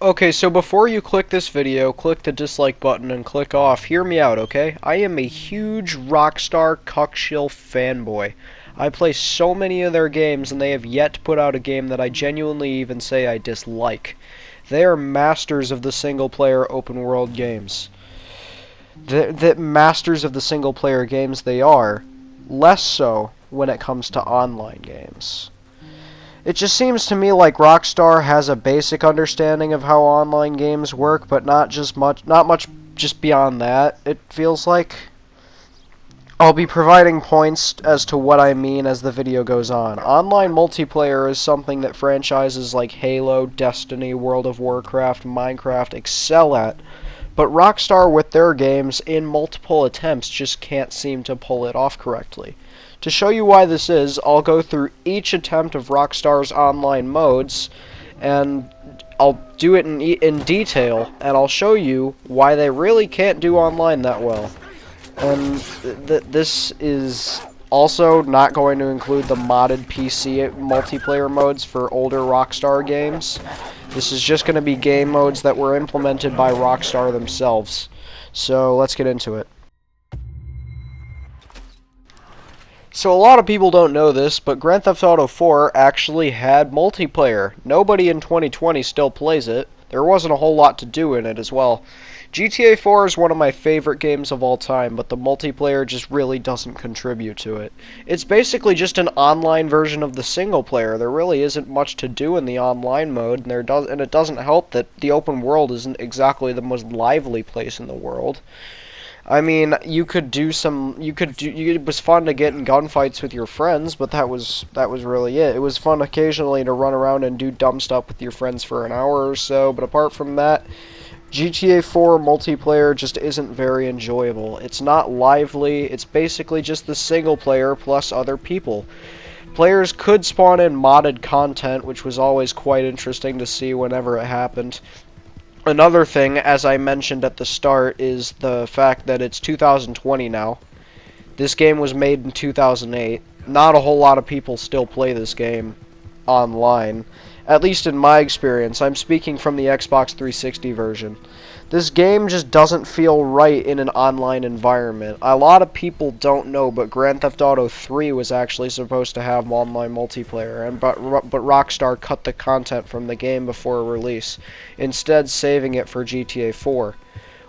Okay, so before you click this video, click the dislike button and click off. Hear me out, okay? I am a huge Rockstar cuckshill fanboy. I play so many of their games, and they have yet to put out a game that I genuinely even say I dislike. They are masters of the single-player open-world games. The masters of the single-player games they are, less so when it comes to online games. It just seems to me like Rockstar has a basic understanding of how online games work, but not much just beyond that. It feels like I'll be providing points as to what I mean as the video goes on. Online multiplayer is something that franchises like Halo, Destiny, World of Warcraft, Minecraft excel at, but Rockstar with their games in multiple attempts just can't seem to pull it off correctly. To show you why this is, I'll go through each attempt of Rockstar's online modes, and I'll do it in detail, and I'll show you why they really can't do online that well. And this is also not going to include the modded PC multiplayer modes for older Rockstar games. This is just going to be game modes that were implemented by Rockstar themselves. So let's get into it. So a lot of people don't know this, but Grand Theft Auto 4 actually had multiplayer. Nobody in 2020 still plays it. There wasn't a whole lot to do in it as well. GTA 4 is one of my favorite games of all time, but the multiplayer just really doesn't contribute to it. It's basically just an online version of the single player. There really isn't much to do in the online mode, and it doesn't help that the open world isn't exactly the most lively place in the world. I mean, it was fun to get in gunfights with your friends, but that was really it. It was fun occasionally to run around and do dumb stuff with your friends for an hour or so, but apart from that, GTA 4 multiplayer just isn't very enjoyable. It's not lively, it's basically just the single player plus other people. Players could spawn in modded content, which was always quite interesting to see whenever it happened. Another thing, as I mentioned at the start, is the fact that it's 2020 now. This game was made in 2008. Not a whole lot of people still play this game online. At least in my experience. I'm speaking from the Xbox 360 version. This game just doesn't feel right in an online environment. A lot of people don't know, but Grand Theft Auto 3 was actually supposed to have online multiplayer, but Rockstar cut the content from the game before release, instead saving it for GTA 4.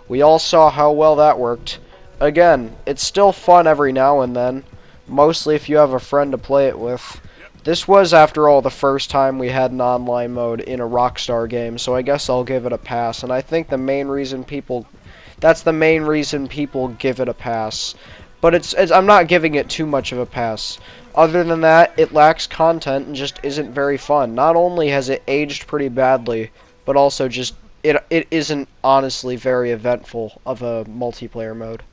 We all saw how well that worked. Again, it's still fun every now and then, mostly if you have a friend to play it with. This was, after all, the first time we had an online mode in a Rockstar game, so I guess I'll give it a pass. And I think that's the main reason people give it a pass. But I'm not giving it too much of a pass. Other than that, it lacks content and just isn't very fun. Not only has it aged pretty badly, but also just it isn't honestly very eventful of a multiplayer mode.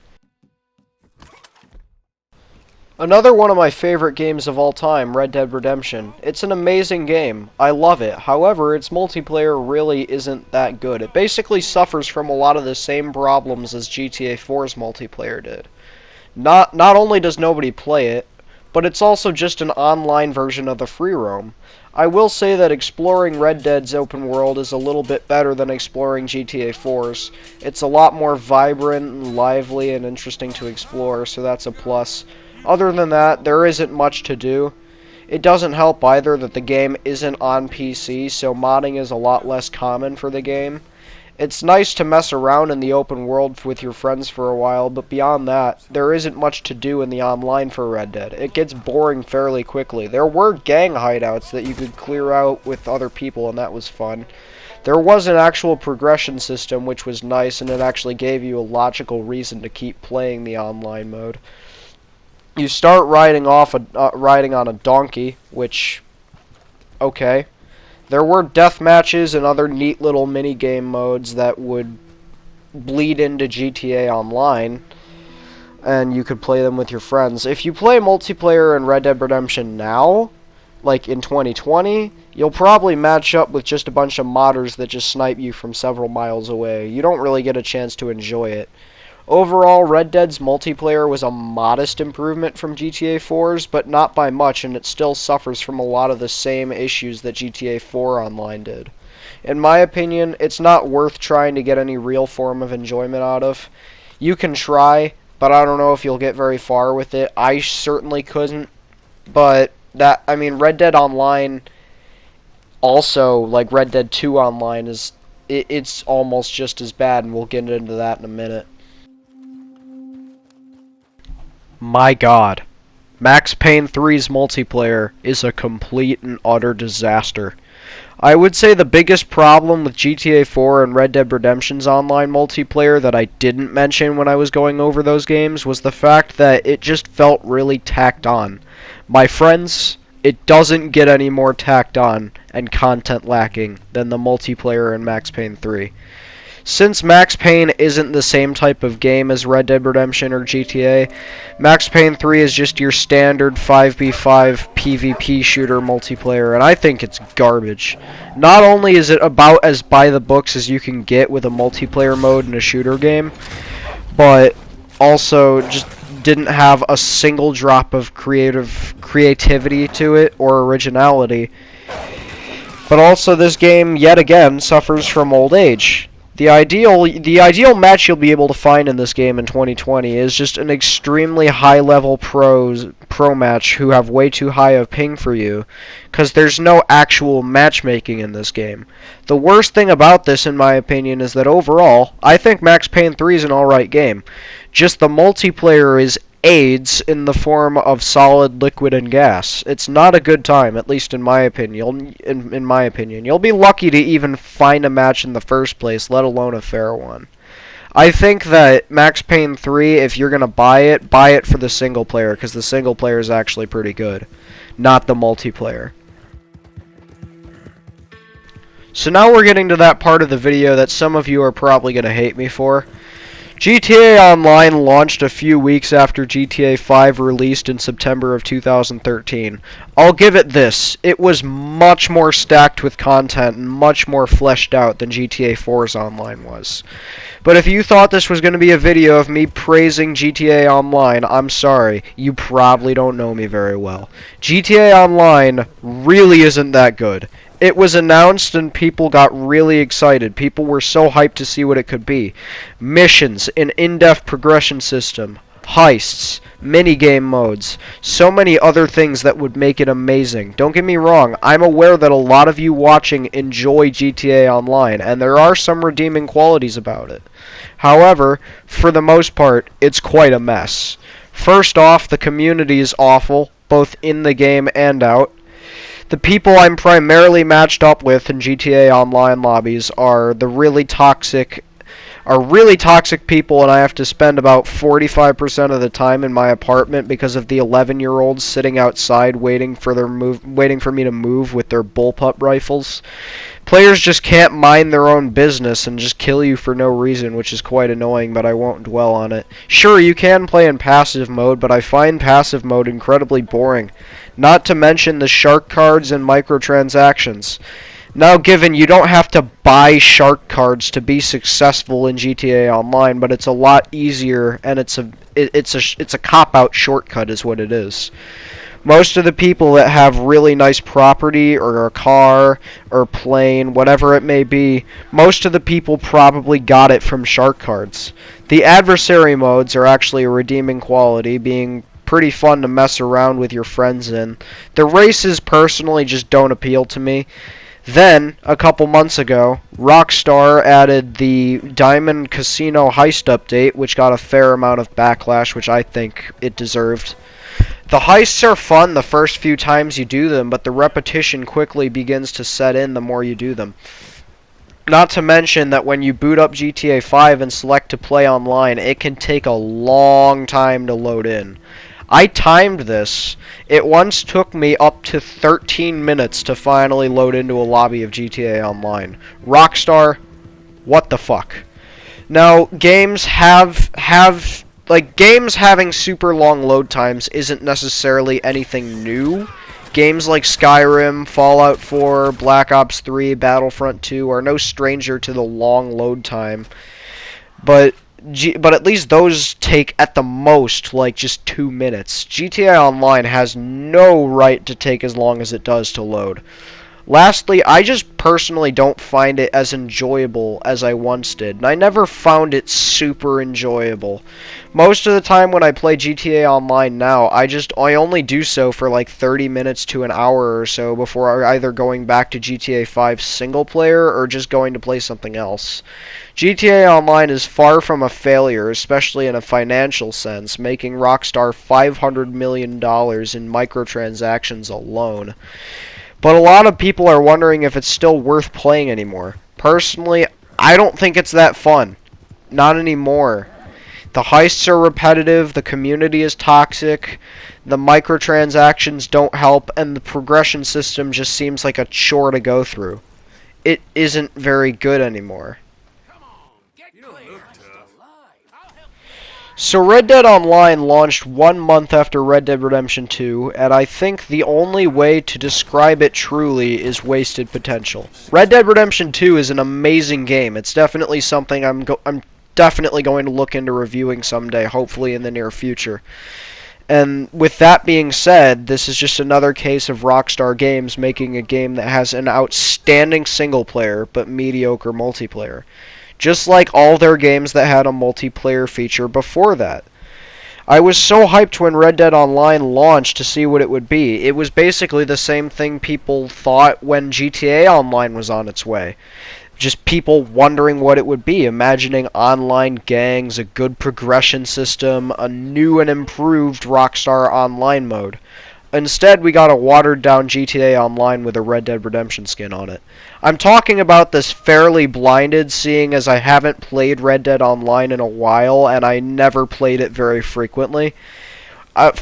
Another one of my favorite games of all time, Red Dead Redemption. It's an amazing game. I love it. However, its multiplayer really isn't that good. It basically suffers from a lot of the same problems as GTA 4's multiplayer did. Not only does nobody play it, but it's also just an online version of the free roam. I will say that exploring Red Dead's open world is a little bit better than exploring GTA 4's. It's a lot more vibrant and lively and interesting to explore, so that's a plus. Other than that, there isn't much to do. It doesn't help either that the game isn't on PC, so modding is a lot less common for the game. It's nice to mess around in the open world with your friends for a while, but beyond that, there isn't much to do in the online for Red Dead. It gets boring fairly quickly. There were gang hideouts that you could clear out with other people, and that was fun. There was an actual progression system, which was nice, and it actually gave you a logical reason to keep playing the online mode. You start riding on a donkey, which, okay. There were death matches and other neat little mini-game modes that would bleed into GTA Online, and you could play them with your friends. If you play multiplayer in Red Dead Redemption now, like in 2020, you'll probably match up with just a bunch of modders that just snipe you from several miles away. You don't really get a chance to enjoy it. Overall, Red Dead's multiplayer was a modest improvement from GTA 4's, but not by much, and it still suffers from a lot of the same issues that GTA 4 Online did. In my opinion, it's not worth trying to get any real form of enjoyment out of. You can try, but I don't know if you'll get very far with it. I certainly couldn't, but I mean, Red Dead Online also, like Red Dead 2 Online, it's almost just as bad, and we'll get into that in a minute. My god. Max Payne 3's multiplayer is a complete and utter disaster. I would say the biggest problem with GTA 4 and Red Dead Redemption's online multiplayer that I didn't mention when I was going over those games was the fact that it just felt really tacked on. My friends, it doesn't get any more tacked on and content lacking than the multiplayer in Max Payne 3. Since Max Payne isn't the same type of game as Red Dead Redemption or GTA, Max Payne 3 is just your standard 5v5 PvP shooter multiplayer, and I think it's garbage. Not only is it about as by the books as you can get with a multiplayer mode in a shooter game, but also just didn't have a single drop of creativity to it or originality. But also this game, yet again, suffers from old age. The ideal match you'll be able to find in this game in 2020 is just an extremely high-level pro match who have way too high of ping for you, because there's no actual matchmaking in this game. The worst thing about this, in my opinion, is that overall, I think Max Payne 3 is an alright game. Just the multiplayer is AIDS in the form of solid liquid and gas. It's not a good time, at least in my opinion. In my opinion, you'll be lucky to even find a match in the first place, let alone a fair one. I think that Max Payne 3, if you're gonna buy it for the single player, because the single player is actually pretty good, not the multiplayer. So now we're getting to that part of the video that some of you are probably gonna hate me for. GTA Online launched a few weeks after GTA 5 released in September of 2013. I'll give it this, it was much more stacked with content and much more fleshed out than GTA 4's Online was. But if you thought this was going to be a video of me praising GTA Online, I'm sorry, you probably don't know me very well. GTA Online really isn't that good. It was announced and people got really excited. People were so hyped to see what it could be. Missions, an in-depth progression system, heists, minigame modes, so many other things that would make it amazing. Don't get me wrong, I'm aware that a lot of you watching enjoy GTA Online, and there are some redeeming qualities about it. However, for the most part, it's quite a mess. First off, the community is awful, both in the game and out. The people I'm primarily matched up with in GTA Online lobbies are really toxic people, and I have to spend about 45% of the time in my apartment because of the 11-year-olds sitting outside waiting for me to move with their bullpup rifles. Players just can't mind their own business and just kill you for no reason, which is quite annoying, but I won't dwell on it. Sure, you can play in passive mode, but I find passive mode incredibly boring. Not to mention the shark cards and microtransactions. Now, given you don't have to buy shark cards to be successful in GTA Online, but it's a lot easier, and it's a cop-out shortcut is what it is. Most of the people that have really nice property or a car or plane, whatever it may be, most of the people probably got it from shark cards. The adversary modes are actually a redeeming quality, being pretty fun to mess around with your friends in. The races personally just don't appeal to me. Then, a couple months ago, Rockstar added the Diamond Casino Heist update, which got a fair amount of backlash, which I think it deserved. The heists are fun the first few times you do them, but the repetition quickly begins to set in the more you do them. Not to mention that when you boot up GTA 5 and select to play online, it can take a long time to load in. I timed this. It once took me up to 13 minutes to finally load into a lobby of GTA Online. Rockstar, what the fuck? Now, games games having super long load times isn't necessarily anything new. Games like Skyrim, Fallout 4, Black Ops 3, Battlefront 2 are no stranger to the long load time. But at least those take at the most like just 2 minutes. GTA Online has no right to take as long as it does to load. Lastly, I just personally don't find it as enjoyable as I once did, and I never found it super enjoyable. Most of the time when I play GTA Online now, I only do so for like 30 minutes to an hour or so before either going back to GTA 5 single player or just going to play something else. GTA Online is far from a failure, especially in a financial sense, making Rockstar $500 million in microtransactions alone. But a lot of people are wondering if it's still worth playing anymore. Personally, I don't think it's that fun. Not anymore. The heists are repetitive, the community is toxic, the microtransactions don't help, and the progression system just seems like a chore to go through. It isn't very good anymore. So Red Dead Online launched 1 month after Red Dead Redemption 2, and I think the only way to describe it truly is wasted potential. Red Dead Redemption 2 is an amazing game. It's definitely something I'm definitely going to look into reviewing someday, hopefully in the near future. And with that being said, this is just another case of Rockstar Games making a game that has an outstanding single player but mediocre multiplayer. Just like all their games that had a multiplayer feature before that. I was so hyped when Red Dead Online launched to see what it would be. It was basically the same thing people thought when GTA Online was on its way. Just people wondering what it would be, imagining online gangs, a good progression system, a new and improved Rockstar Online mode. Instead, we got a watered-down GTA Online with a Red Dead Redemption skin on it. I'm talking about this fairly blinded, seeing as I haven't played Red Dead Online in a while, and I never played it very frequently.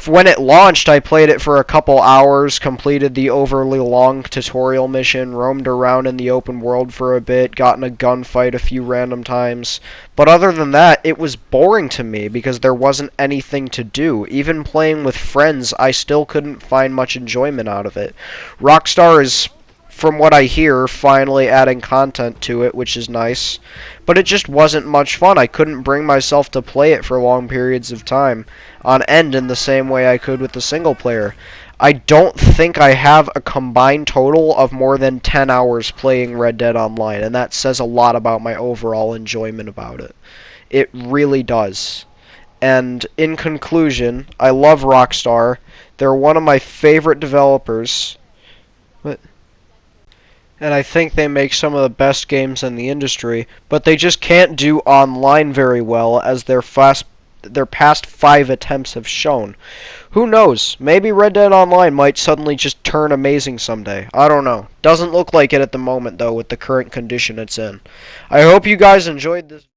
When it launched, I played it for a couple hours, completed the overly long tutorial mission, roamed around in the open world for a bit, got in a gunfight a few random times. But other than that, it was boring to me because there wasn't anything to do. Even playing with friends, I still couldn't find much enjoyment out of it. Rockstar is, from what I hear, finally adding content to it, which is nice. But it just wasn't much fun. I couldn't bring myself to play it for long periods of time on end in the same way I could with the single player. I don't think I have a combined total of more than 10 hours playing Red Dead Online, and that says a lot about my overall enjoyment about it. It really does. And in conclusion, I love Rockstar. They're one of my favorite developers. And I think they make some of the best games in the industry, but they just can't do online very well, as their past 5 attempts have shown. Who knows? Maybe Red Dead Online might suddenly just turn amazing someday. I don't know. Doesn't look like it at the moment, though, with the current condition it's in. I hope you guys enjoyed this.